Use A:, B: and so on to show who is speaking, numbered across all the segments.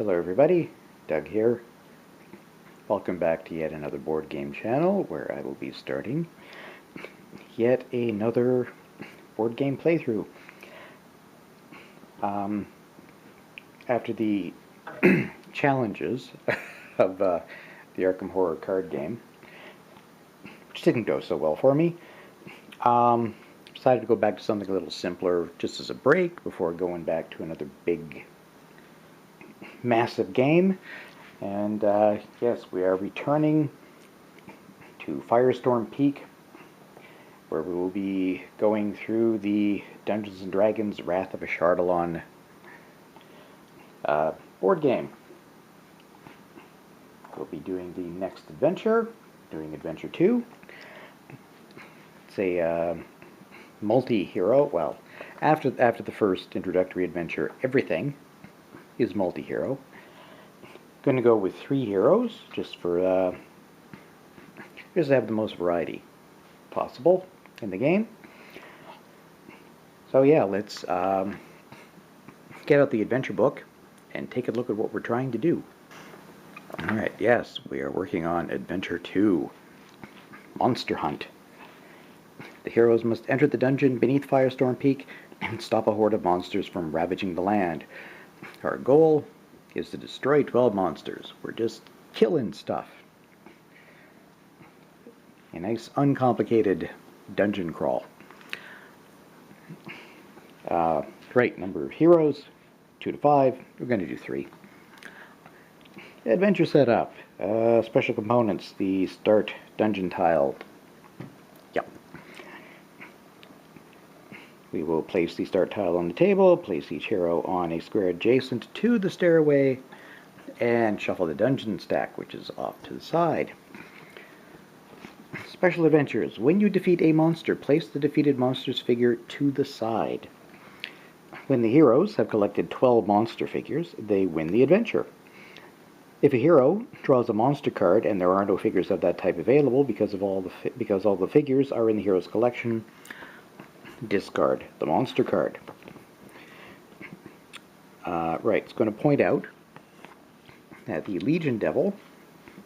A: Hello everybody, Doug here. Welcome back to yet another board game channel where I will be starting yet another board game playthrough. After the challenges of the Arkham Horror card game, which didn't go so well for me, decided to go back to something a little simpler just as a break before going back to another big massive game. And yes, we are returning to Firestorm Peak, where we will be going through the Dungeons & Dragons Wrath of Ashardalon board game. We'll be doing the next adventure, doing Adventure 2. It's a multi-hero. Well, after the first introductory adventure, everything is multi-hero. Going to go with 3 heroes, just to have the most variety possible in the game. So yeah, let's get out the adventure book and take a look at what we're trying to do. Alright, yes, we are working on Adventure 2, Monster Hunt. The heroes must enter the dungeon beneath Firestorm Peak and stop a horde of monsters from ravaging the land. Our goal is to destroy 12 monsters. We're just killing stuff. A nice uncomplicated dungeon crawl. Right, number of heroes, 2 to 5. We're going to do 3. Adventure setup. Special components, the start dungeon tile. Yep. We will place the start tile on the table, place each hero on a square adjacent to the stairway, and shuffle the dungeon stack, which is off to the side. Special adventures. When you defeat a monster, place the defeated monster's figure to the side. When the heroes have collected 12 monster figures, they win the adventure. If a hero draws a monster card and there are no figures of that type available because all the figures are in the hero's collection, discard the monster card. Right, it's going to point out that the Legion Devil,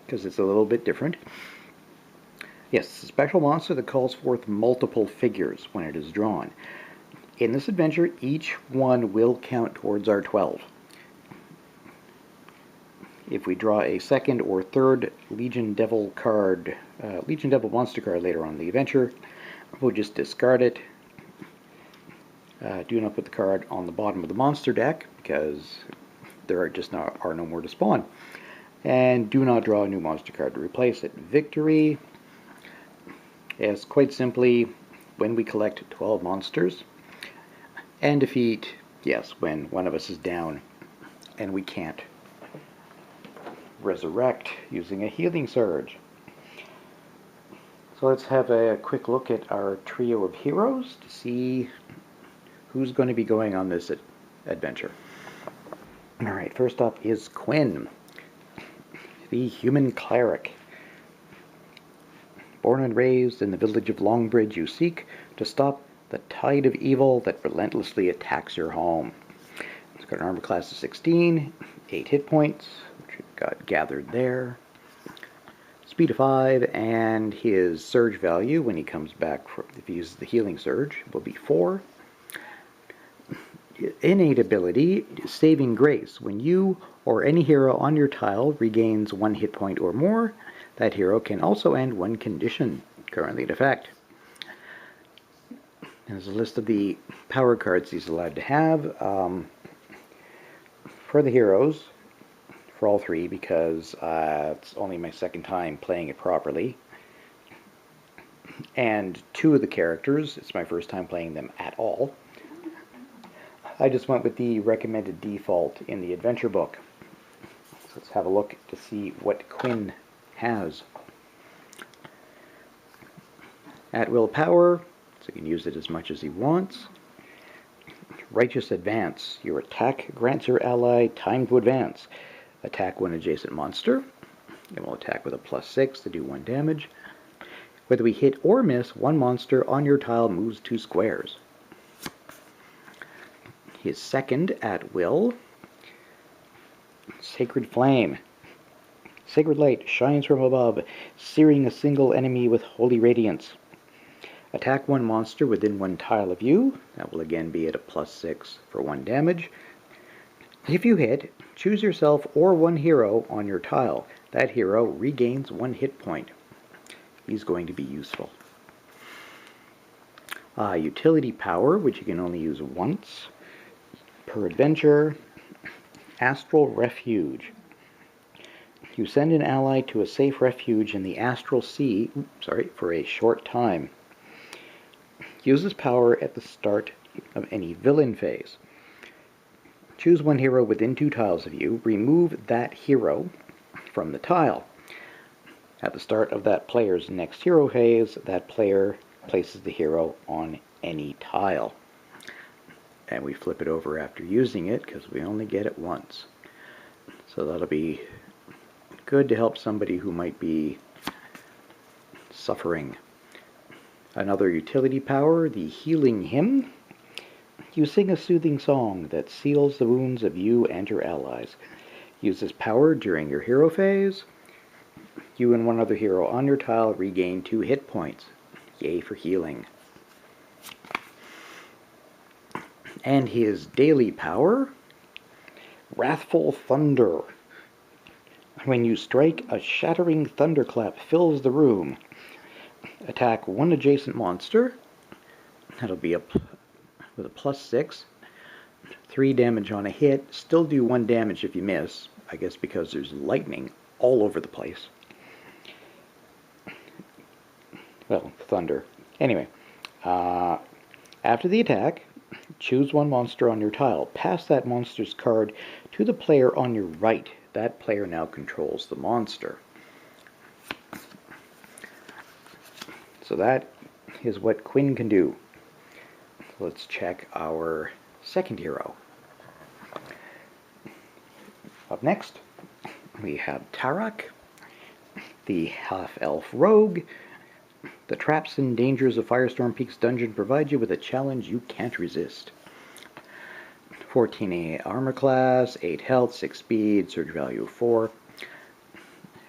A: because it's a little bit different, yes, it's a special monster that calls forth multiple figures when it is drawn. In this adventure, each one will count towards our 12. If we draw a second or third Legion Devil card, Legion Devil monster card later on in the adventure, we'll just discard it. Do not put the card on the bottom of the monster deck because there are no more to spawn. And do not draw a new monster card to replace it. Victory is quite simply when we collect 12 monsters and defeat, yes, when one of us is down and we can't resurrect using a healing surge. So let's have a quick look at our trio of heroes to see who's going to be going on this adventure. Alright, first up is Quinn, the human cleric. Born and raised in the village of Longbridge, you seek to stop the tide of evil that relentlessly attacks your home. He's got an armor class of 16, 8 hit points, which we've got gathered there. Speed of 5, and his surge value when he comes back, if he uses the healing surge, will be 4. Innate ability, Saving Grace. When you or any hero on your tile regains 1 hit point or more, that hero can also end 1 condition currently in effect. There's a list of the power cards he's allowed to have. For the heroes, for all 3, because it's only my second time playing it properly. And 2 of the characters, it's my first time playing them at all. I just went with the recommended default in the adventure book. So let's have a look to see what Quinn has. At will power, so he can use it as much as he wants. Righteous Advance. Your attack grants your ally time to advance. Attack one adjacent monster. It will attack with a +6 to do 1 damage. Whether we hit or miss, 1 monster on your tile moves 2 squares. His second, at will, Sacred Flame. Sacred light shines from above, searing a single enemy with holy radiance. Attack one monster within one tile of you. That will again be at a +6 for 1 damage. If you hit, choose yourself or one hero on your tile. That hero regains 1 hit point. He's going to be useful. Utility power, which you can only use once per adventure. Astral Refuge. You send an ally to a safe refuge in the Astral Sea, for a short time. Use this power at the start of any villain phase. Choose one hero within 2 tiles of you. Remove that hero from the tile. At the start of that player's next hero phase, that player places the hero on any tile. And we flip it over after using it because we only get it once. So that'll be good to help somebody who might be suffering. Another utility power, the Healing Hymn. You sing a soothing song that seals the wounds of you and your allies. Use this power during your hero phase. You and one other hero on your tile regain 2 hit points. Yay for healing. And his daily power, Wrathful Thunder. When you strike, a shattering thunderclap fills the room. Attack one adjacent monster. That'll be with a +6. 3 damage on a hit. Still do 1 damage if you miss. I guess because there's lightning all over the place. Well, thunder. Anyway, after the attack, choose one monster on your tile. Pass that monster's card to the player on your right. That player now controls the monster. So that is what Quinn can do. Let's check our second hero. Up next, we have Tarak, the half-elf rogue. The traps and dangers of Firestorm Peak's dungeon provide you with a challenge you can't resist. 14 armor class, 8 health, 6 speed, surge value 4.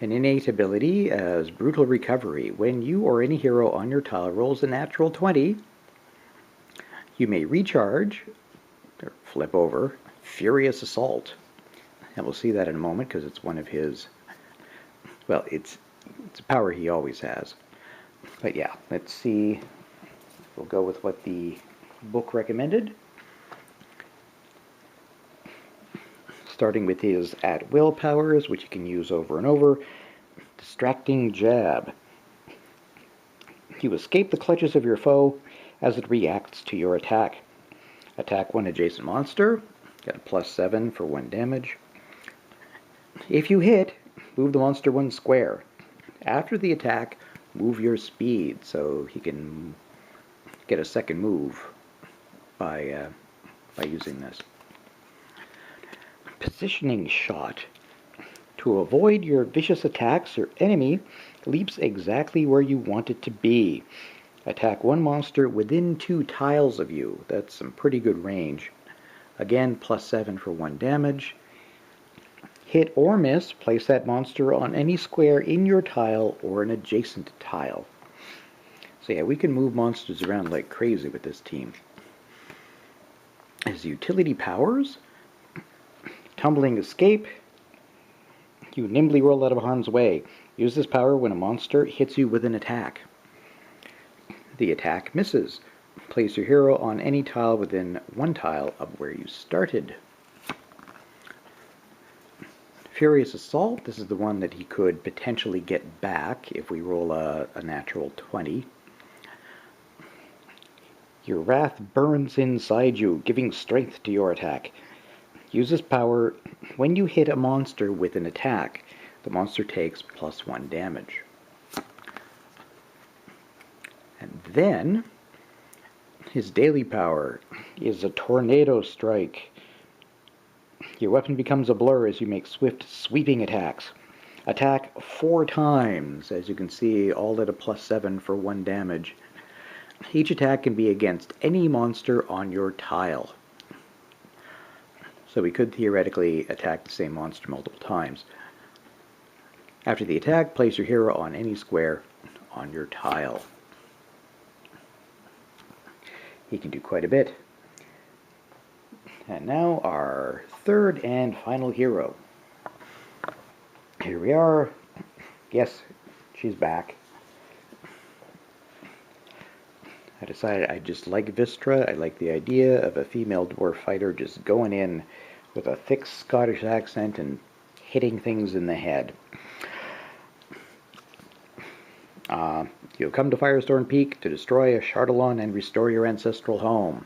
A: An innate ability as Brutal Recovery. When you or any hero on your tile rolls a natural 20, you may recharge, or flip over, Furious Assault. And we'll see that in a moment because it's one of his, well, it's a power he always has. But yeah, let's see. We'll go with what the book recommended. Starting with his at-will powers, which you can use over and over. Distracting Jab. You escape the clutches of your foe as it reacts to your attack. Attack one adjacent monster. Get a +7 for 1 damage. If you hit, move the monster 1 square. After the attack, move your speed so he can get a second move by using this. Positioning Shot. To avoid your vicious attacks, your enemy leaps exactly where you want it to be. Attack one monster within 2 tiles of you. That's some pretty good range. Again, +7 for 1 damage. Hit or miss, place that monster on any square in your tile or an adjacent tile. So yeah, we can move monsters around like crazy with this team. As utility powers, Tumbling Escape. You nimbly roll out of harm's way. Use this power when a monster hits you with an attack. The attack misses. Place your hero on any tile within 1 tile of where you started. Furious Assault. This is the one that he could potentially get back if we roll a natural 20. Your wrath burns inside you, giving strength to your attack. Use this power when you hit a monster with an attack. The monster takes +1 damage. And then, his daily power is a Tornado Strike. Your weapon becomes a blur as you make swift, sweeping attacks. Attack 4 times, as you can see, all at a +7 for 1 damage. Each attack can be against any monster on your tile. so we could theoretically attack the same monster multiple times. After the attack, place your hero on any square on your tile. He can do quite a bit. And now our third and final hero. Here we are. Yes, she's back. I decided I just like Vistra. I like the idea of a female dwarf fighter just going in with a thick Scottish accent and hitting things in the head. You come to Firestorm Peak to destroy Ashardalon and restore your ancestral home.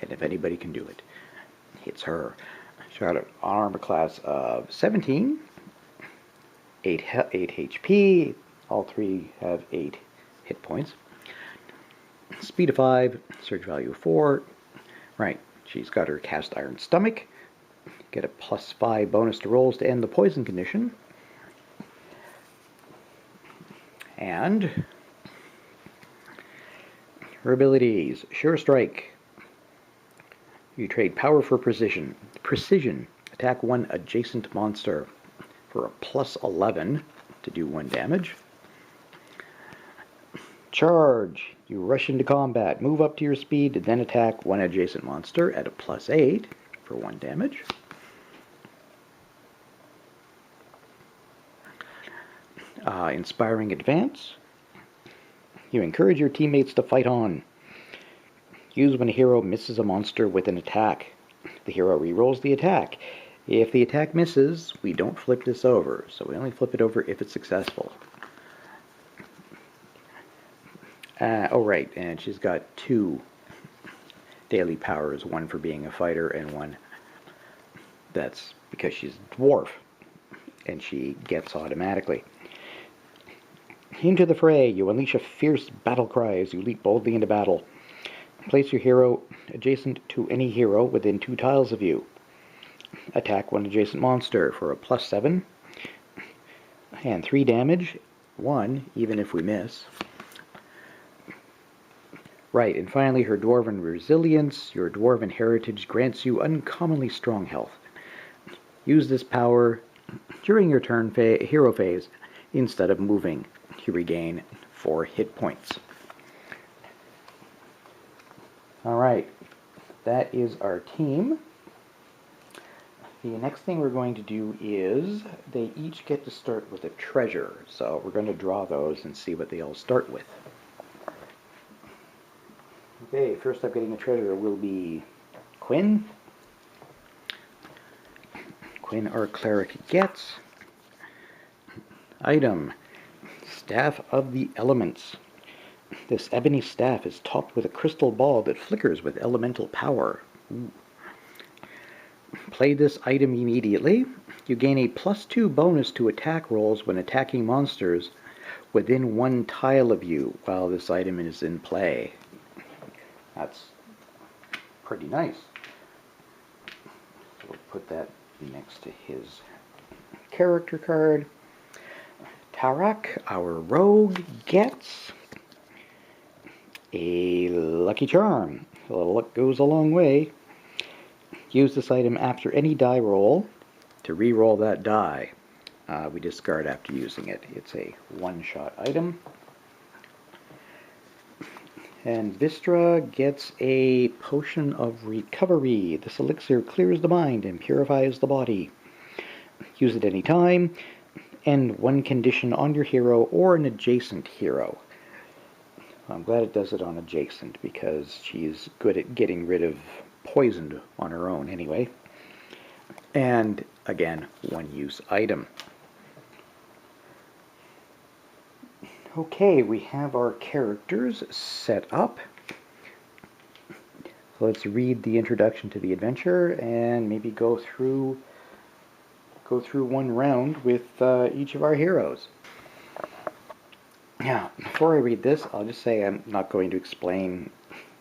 A: And if anybody can do it, it's her. She's got an armor class of 17, 8 HP, all three have 8 hit points. Speed of 5, surge value of 4. Right, she's got her cast iron stomach. Get a +5 bonus to rolls to end the poison condition. And her abilities: Sure Strike. You trade power for precision. Precision. Attack one adjacent monster for a +11 to do 1 damage. Charge. You rush into combat. Move up to your speed, then attack one adjacent monster at a +8 for 1 damage. Inspiring Advance. You encourage your teammates to fight on. Use when a hero misses a monster with an attack. The hero rerolls the attack. If the attack misses, we don't flip this over, so we only flip it over if it's successful. Oh right, and she's got 2 daily powers, one for being a fighter and one that's because she's a dwarf, and she gets automatically. Into the fray, you unleash a fierce battle cry as you leap boldly into battle. Place your hero adjacent to any hero within 2 tiles of you. Attack one adjacent monster for a +7 and 3 damage, 1 even if we miss. Right, and finally her Dwarven Resilience. Your Dwarven heritage grants you uncommonly strong health. Use this power during your turn hero phase instead of moving. You regain 4 hit points. Alright, that is our team. The next thing we're going to do is they each get to start with a treasure. So we're going to draw those and see what they all start with. Okay, first up getting a treasure will be Quinn. Quinn, our cleric, gets item Staff of the Elements. This ebony staff is topped with a crystal ball that flickers with elemental power. Ooh. Play this item immediately. You gain a +2 bonus to attack rolls when attacking monsters within 1 tile of you while this item is in play. That's pretty nice. So we'll put that next to his character card. Tarak, our rogue, gets a lucky charm. A little luck goes a long way. Use this item after any die roll to re-roll that die. We discard after using it. It's a one-shot item. And Vistra gets a Potion of Recovery. This elixir clears the mind and purifies the body. Use it any time. End 1 condition on your hero or an adjacent hero. I'm glad it does it on adjacent because she's good at getting rid of poisoned on her own anyway. And again, 1-use item. Okay, we have our characters set up. So let's read the introduction to the adventure and maybe go through 1 round with each of our heroes. Now, before I read this, I'll just say I'm not going to explain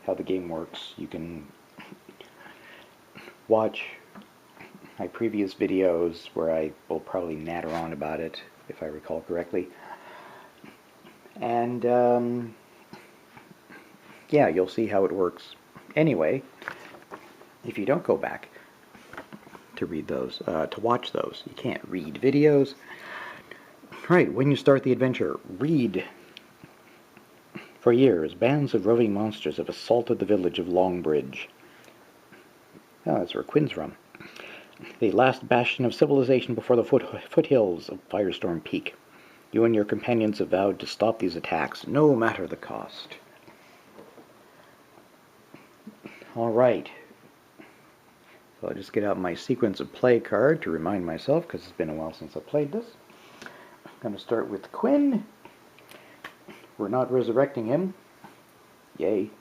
A: how the game works. You can watch my previous videos where I will probably natter on about it, if I recall correctly. And, yeah, you'll see how it works. Anyway, if you don't go back, to read those, to watch those. You can't read videos. Right, when you start the adventure, read. For years, bands of roving monsters have assaulted the village of Longbridge. Oh, that's where Quinn's from. The last bastion of civilization before the foothills of Firestorm Peak. You and your companions have vowed to stop these attacks, no matter the cost. Alright. So I'll just get out my sequence of play card to remind myself, because it's been a while since I played this. I'm going to start with Quinn. We're not resurrecting him. Yay.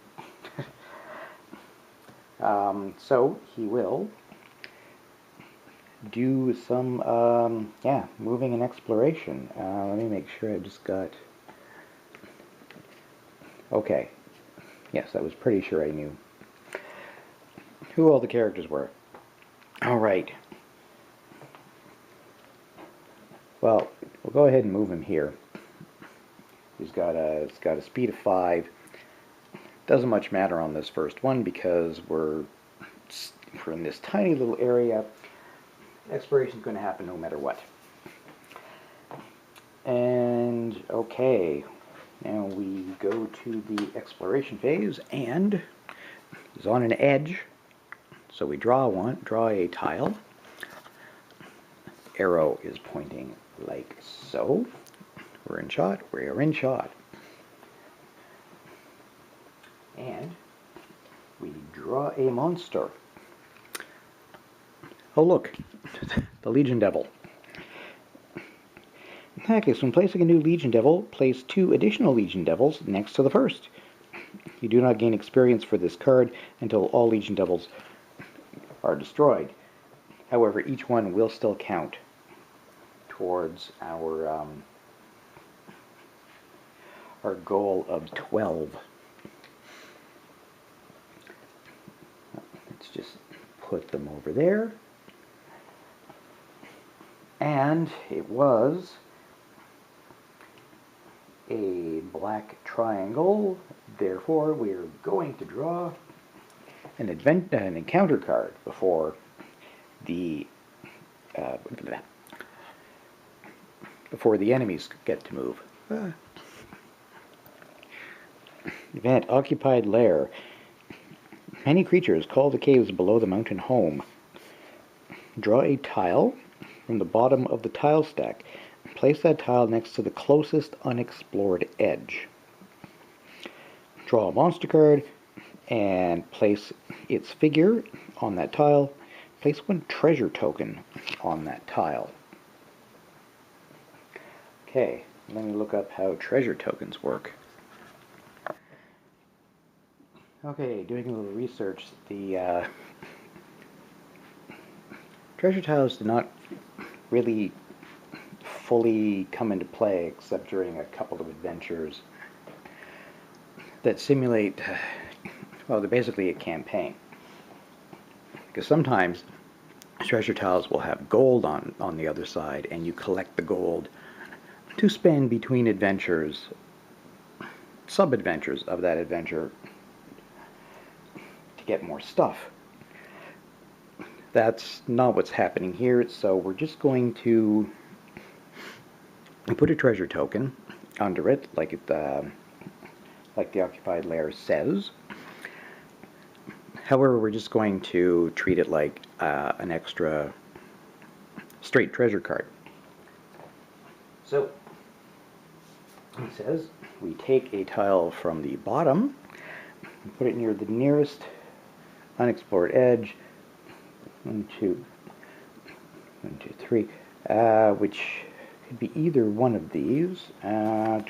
A: So he will do some, moving and exploration. Let me make sure I just got... Okay. Yes, I was pretty sure I knew who all the characters were. Alright. Well, we'll go ahead and move him here. He's got a speed of 5. Doesn't much matter on this first one because we're in this tiny little area. Exploration's going to happen no matter what. And okay, now we go to the exploration phase, and he's on an edge. So we draw a tile. Arrow is pointing like so. We're in shot. And we draw a monster. Oh look, the Legion Devil. In that case, when placing a new Legion Devil, place 2 additional Legion Devils next to the first. You do not gain experience for this card until all Legion Devils are destroyed. However, each one will still count towards our goal of 12. Let's just put them over there. And it was a black triangle. Therefore, we're going to draw an encounter card before the enemies get to move. Event Occupied Lair. Many creatures call the caves below the mountain home. Draw a tile from the bottom of the tile stack. Place that tile next to the closest unexplored edge. Draw a monster card and place its figure on that tile. Place 1 treasure token on that tile. Okay, let me look up how treasure tokens work. Okay, doing a little research, the treasure tiles do not really fully come into play except during a couple of adventures that simulate, well, they're basically a campaign. Because sometimes treasure tiles will have gold on the other side, and you collect the gold to spend between adventures, sub-adventures of that adventure, to get more stuff. That's not what's happening here, so we're just going to put a treasure token under it, like the Occupied Lair says. However, we're just going to treat it like an extra straight treasure card. So, it says we take a tile from the bottom and put it near the nearest unexplored edge. 1, 2, 3, which could be either one of these. I'm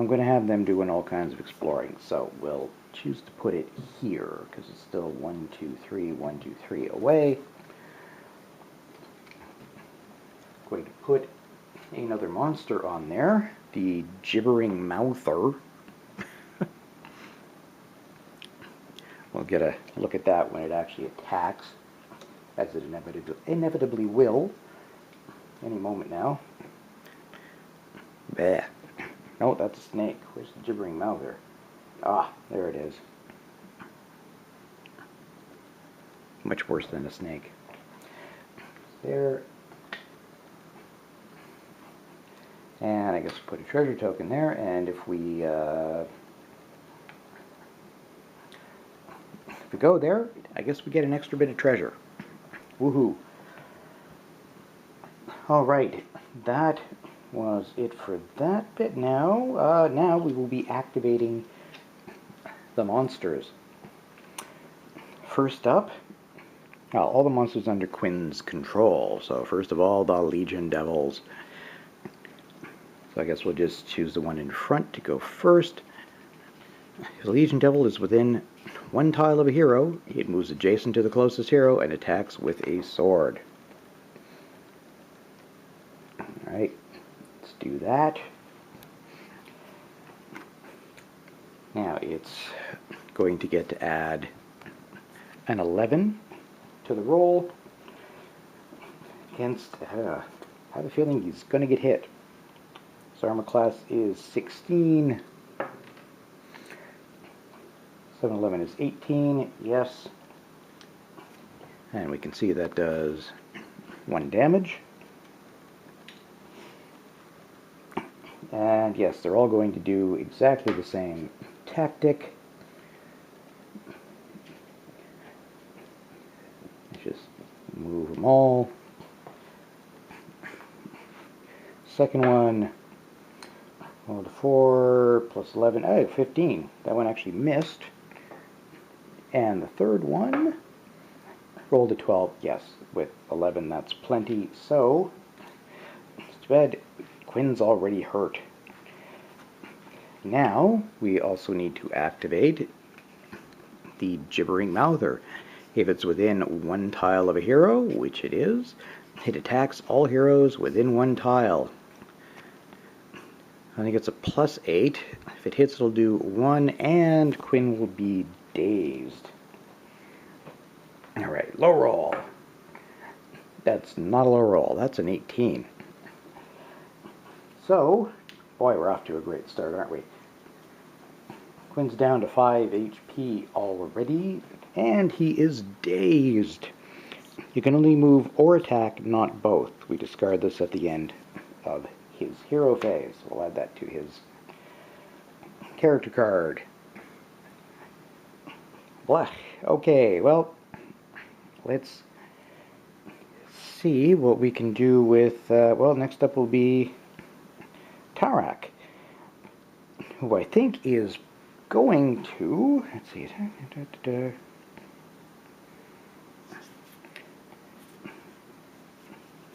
A: going to have them doing all kinds of exploring, so we'll choose to put it here because it's still 1, 2, 3, 1, 2, 3 away. Going to put another monster on there, the Gibbering Mouther. We'll get a look at that when it actually attacks, as it inevitably will any moment now. Bah. No, that's a snake. Where's the Gibbering Mouther? Ah, there it is. much worse than a snake. There. And I guess we'll put a treasure token there, and if we go there, I guess we get an extra bit of treasure. Woohoo! Alright, that was it for that bit. Now we will be activating the monsters. First up, all the monsters under Quinn's control. So first of all, the Legion Devils. So I guess we'll just choose the one in front to go first. The Legion Devil is within 1 tile of a hero. It moves adjacent to the closest hero and attacks with a sword. Alright, let's do that. Now it's going to get to add an 11 to the roll against, I have a feeling he's going to get hit. His armor class is 16. 711 is 18, yes. And we can see that does 1 damage. And yes, they're all going to do exactly the same tactic. Just move them all. Second one, rolled a 4 plus 11, oh, 15. That one actually missed. And the third one rolled a 12. Yes, with 11, that's plenty. So, it's too bad Quinn's already hurt. Now, we also need to activate the Gibbering Mouther. If it's within 1 tile of a hero, which it is, it attacks all heroes within 1 tile. I think it's a +8. If it hits, it'll do 1, and Quinn will be dazed. Alright, low roll. That's not a low roll, that's an 18. So, boy, we're off to a great start, aren't we? Quinn's down to 5 HP already, and he is dazed. You can only move or attack, not both. We discard this at the end of his hero phase. We'll add that to his character card. Blech. Okay, well, let's see what we can do with, well, next up will be Tarak, who I think is going to, let's see,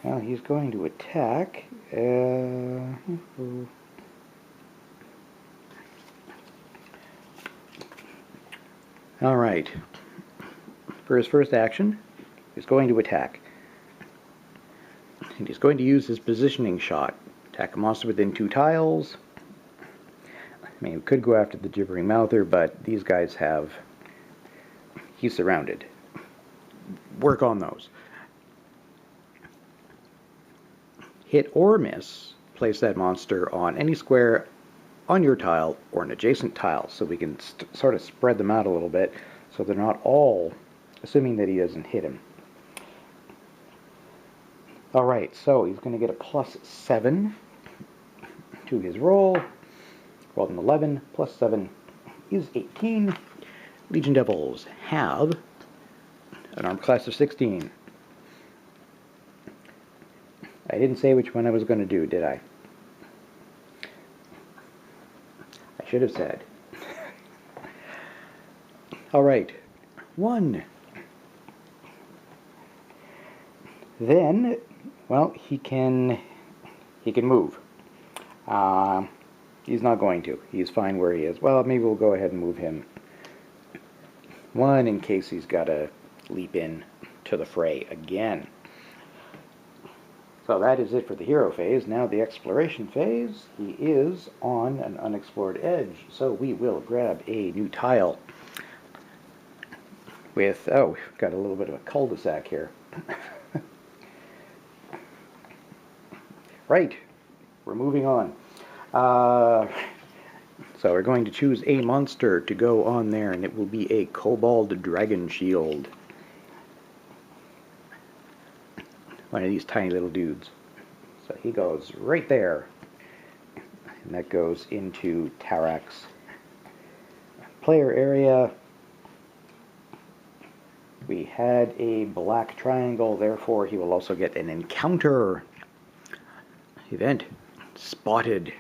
A: well, he's going to attack, alright, for his first action, he's going to attack, and he's going to use his positioning shot. Attack a monster within 2 tiles. I mean, we could go after the Gibbering Mouther, but these guys have... He's surrounded. Work on those. Hit or miss. Place that monster on any square on your tile or an adjacent tile, so we can sort of spread them out a little bit, so they're not all, assuming that he doesn't hit him. Alright, so he's going to get a +7 to his roll. Rolled an 11, +7 is 18. Legion Devils have an armor class of 16. I didn't say which one I was going to do, did I? I should have said. Alright, 1. Then, well, he can move. He's not going to. He's fine where he is. Well, maybe we'll go ahead and move him 1 in case he's got to leap in to the fray again. So that is it for the hero phase. Now the exploration phase. He is on an unexplored edge, so we will grab a new tile with, oh, we've got a little bit of a cul-de-sac here. Right, we're moving on. So we're going to choose a monster to go on there, and it will be a Kobold Dragon Shield. one of these tiny little dudes. So he goes right there. And that goes into Tarak's player area. We had a black triangle, therefore he will also get an encounter event. Spotted.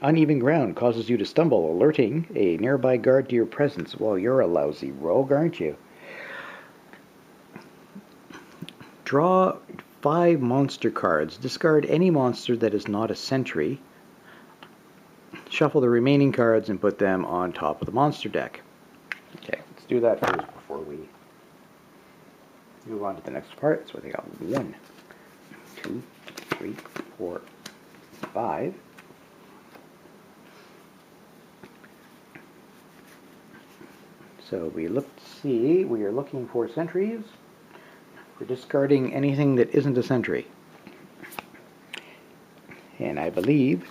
A: Uneven ground causes you to stumble, alerting a nearby guard to your presence. Well, you're a lousy rogue, aren't you? Draw 5 monster cards. Discard any monster that is not a sentry. Shuffle the remaining cards and put them on top of the monster deck. Okay, let's do that first before we move on to the next part. So I got 1, 2, 3, 4, 5. So we are looking for sentries. We're discarding anything that isn't a sentry. And I believe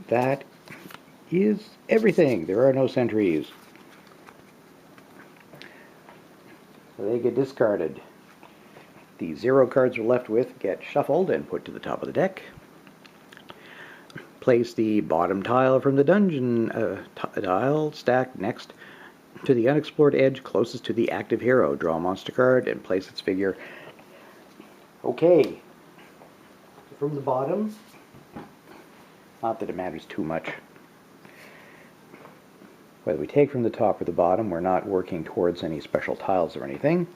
A: that is everything. There are no sentries. So they get discarded. The 0 cards we're left with get shuffled and put to the top of the deck. Place the bottom tile from the dungeon tile stack next to the unexplored edge closest to the active hero. Draw a monster card and place its figure. Okay. From the bottom, not that it matters too much. Whether we take from the top or the bottom, we're not working towards any special tiles or anything.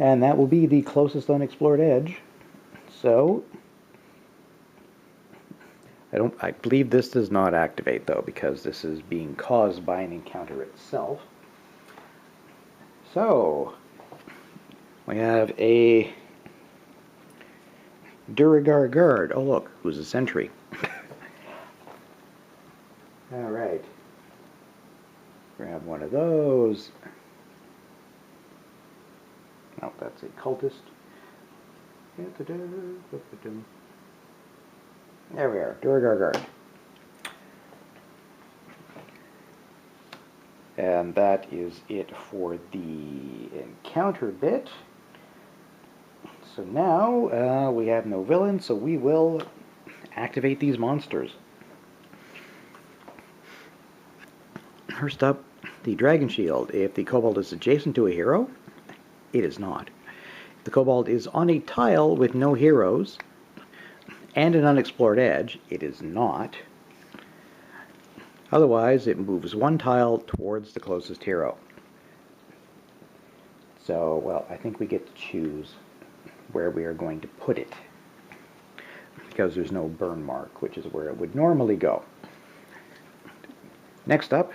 A: And that will be the closest unexplored edge. So, I believe this does not activate though, because this is being caused by an encounter itself. So, we have a Duragar guard. Oh look, who's a sentry. Alright. Grab one of those. Oh, that's a cultist. There we are, Duragar guard. And that is it for the encounter bit. So now we have no villain, so we will activate these monsters. First up, the Dragon Shield. If the kobold is adjacent to a hero, it is not. If the kobold is on a tile with no heroes and an unexplored edge, it is not. Otherwise, it moves 1 tile towards the closest hero. So, well, I think we get to choose where we are going to put it, because there's no burn mark, which is where it would normally go. Next up,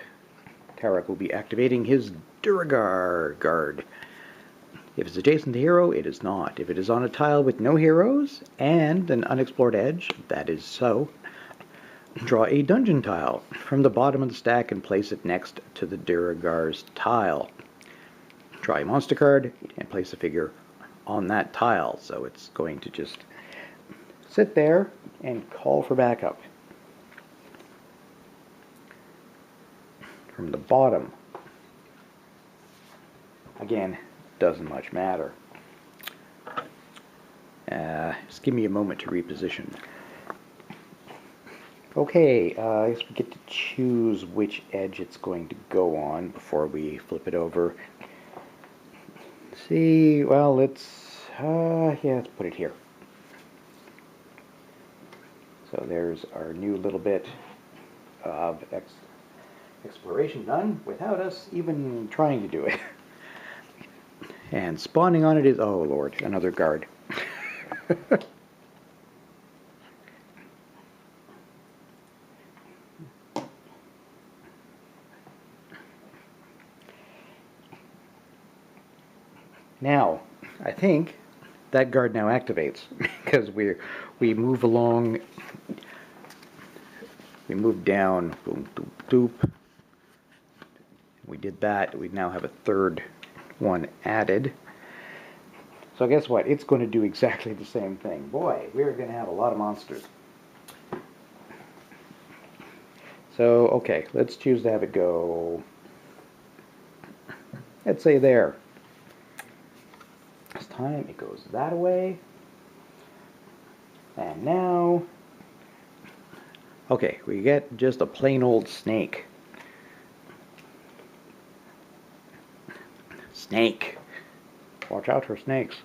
A: Tarak will be activating his Duragar guard. If it's adjacent to hero, it is not. If it is on a tile with no heroes and an unexplored edge, that is so. Draw a dungeon tile from the bottom of the stack and place it next to the Duragar's tile. Draw a monster card and place a figure on that tile. So it's going to just sit there and call for backup. From the bottom. Again, doesn't much matter. Just give me a moment to reposition. Okay, I guess we get to choose which edge it's going to go on before we flip it over. See, well, let's put it here. So there's our new little bit of exploration done without us even trying to do it. And spawning on it is, oh lord, another guard. Now, I think that guard now activates because we move along, we move down, boom, doop, doop. We did that. We now have a third one added. So guess what? It's going to do exactly the same thing. Boy, we're going to have a lot of monsters. So, okay, let's choose to have it go, let's say there. This time it goes that way. And now, okay, we get just a plain old snake. Snake. Watch out for snakes.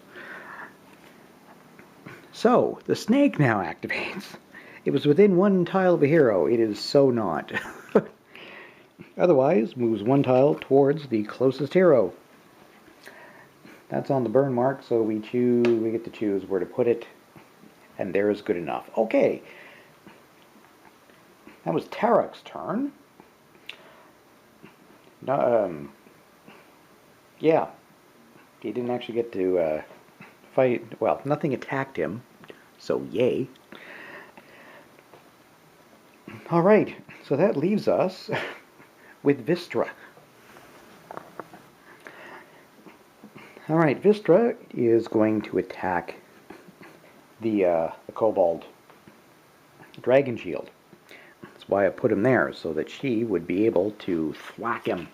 A: So, the snake now activates. It was within one tile of a hero. It is so not. Otherwise, moves one tile towards the closest hero. That's on the burn mark, so we get to choose where to put it, and there is good enough. Okay. That was Tarak's turn. Yeah. He didn't actually get to fight. Well, nothing attacked him, so yay. Alright, so that leaves us with Vistra. Alright, Vistra is going to attack the Kobold Dragon Shield. That's why I put him there, so that she would be able to thwack him.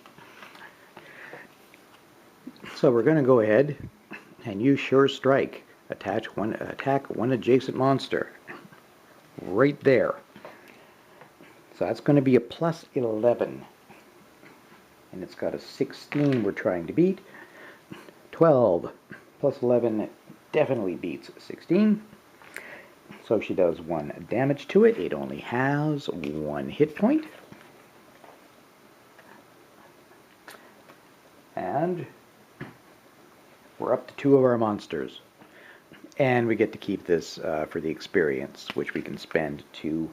A: So we're going to go ahead and use Sure Strike. Attack one adjacent monster. Right there. So that's going to be a plus 11. And it's got a 16 we're trying to beat. 12 plus 11 definitely beats 16. So she does 1 damage to it. It only has 1 hit point. And we're up to 2 of our monsters. And we get to keep this for the experience, which we can spend to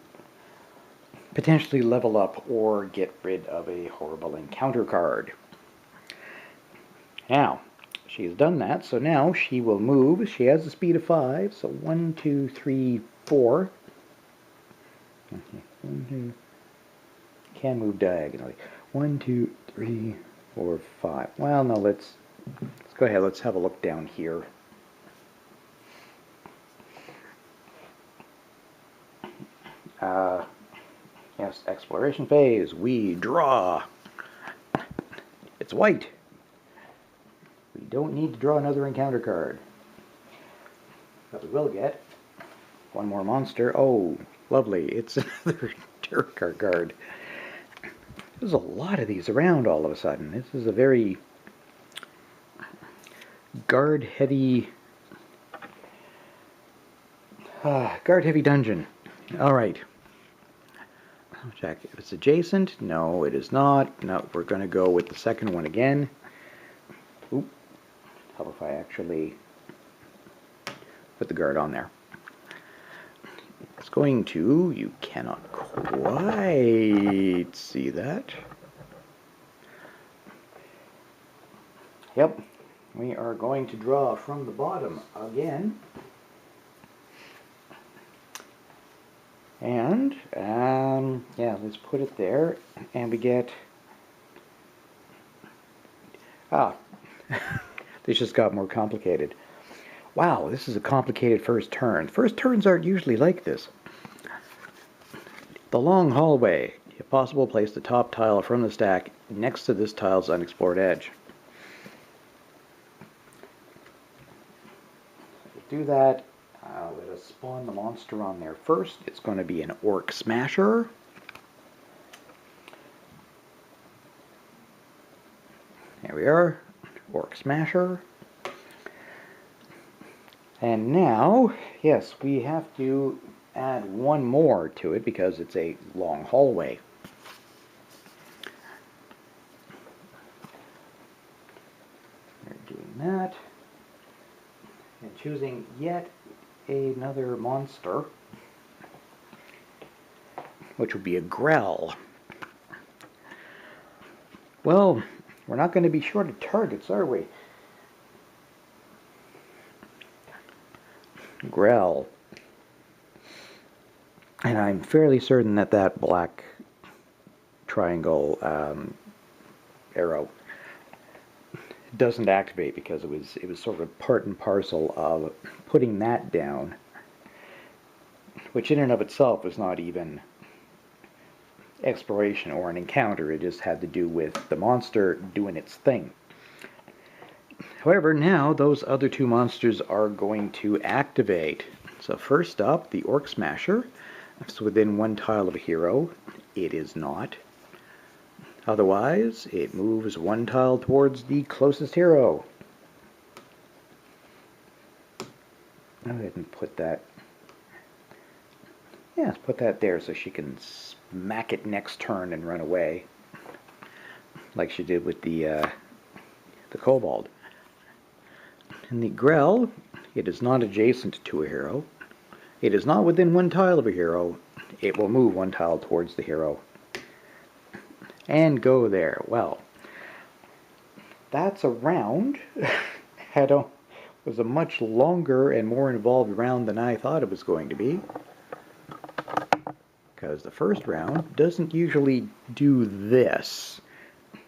A: potentially level up or get rid of a horrible encounter card. Now, she's done that, so now she will move. She has a speed of 5, so 1, 2, 3, 4. Can move diagonally. 1, 2, 3, 4, 5. Well, no, let's go ahead. Let's have a look down here. Yes, exploration phase. We draw. It's white. We don't need to draw another encounter card. But we will get one more monster. Oh, lovely. It's another Tarak card. There's a lot of these around all of a sudden. This is a very guard-heavy dungeon. All right. I'll check if it's adjacent. No, it is not. No, we're going to go with the second one again. Oop. How if I actually put the guard on there? It's going to... You cannot quite see that. Yep. We are going to draw from the bottom again. And, yeah, let's put it there, and we get, this just got more complicated. Wow, this is a complicated first turn. First turns aren't usually like this. The long hallway. If possible, place the top tile from the stack next to this tile's unexplored edge. Do that. Let us spawn the monster on there first. It's going to be an Orc Smasher. There we are. Orc Smasher. And now, yes, we have to add one more to it because it's a long hallway. We're doing that. And choosing yet another monster, which would be a Grell. Well, we're not going to be short of targets, are we? Grell. And I'm fairly certain that that black triangle arrow doesn't activate because it was sort of part and parcel of putting that down, which in and of itself was not even exploration or an encounter. It just had to do with the monster doing its thing. However, now those other two monsters are going to activate. So first up, the Orc Smasher. It's within one tile of a hero. It is not. Otherwise, it moves one tile towards the closest hero. Go ahead and put that. Yeah, let's put that there so she can smack it next turn and run away, like she did with the kobold. In the Grell, it is not adjacent to a hero. It is not within one tile of a hero. It will move one tile towards the hero and go there. Well, that's a round. Was a much longer and more involved round than I thought it was going to be. Because the first round doesn't usually do this.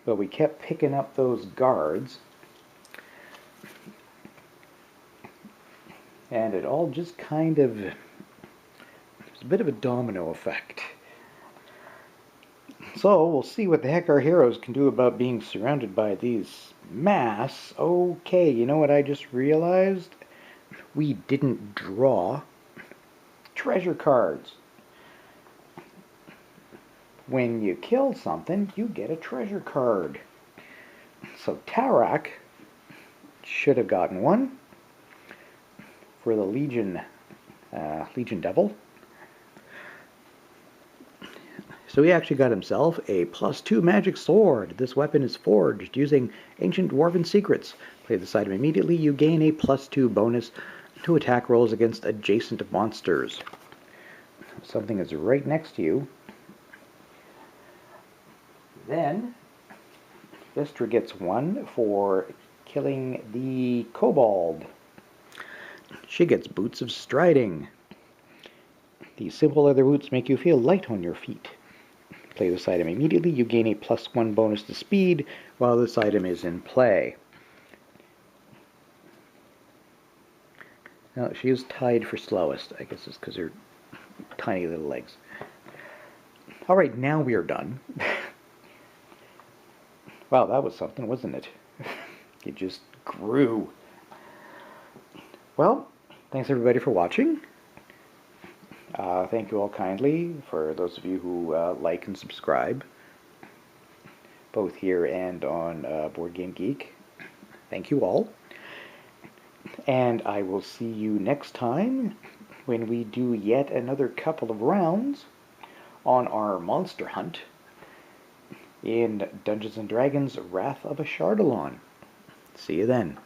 A: But we kept picking up those guards. And it all just kind of... There's a bit of a domino effect. So we'll see what the heck our heroes can do about being surrounded by these mass. Okay, you know what I just realized? We didn't draw treasure cards. When you kill something, you get a treasure card. So Tarak should have gotten one for the Legion Devil. So he actually got himself a +2 magic sword. This weapon is forged using ancient dwarven secrets. Play this item immediately. You gain a +2 bonus to attack rolls against adjacent monsters. Something is right next to you. Then Vistra gets one for killing the kobold. She gets boots of striding. These simple leather boots make you feel light on your feet. Play this item immediately. You gain a +1 bonus to speed while this item is in play. Now, she is tied for slowest. I guess it's because her tiny little legs. Alright, now we are done. Wow, that was something, wasn't it? It just grew. Well, thanks everybody for watching. Thank you all kindly for those of you who like and subscribe, both here and on Board Game Geek. Thank you all. And I will see you next time when we do yet another couple of rounds on our monster hunt in Dungeons & Dragons Wrath of Ashardalon. See you then.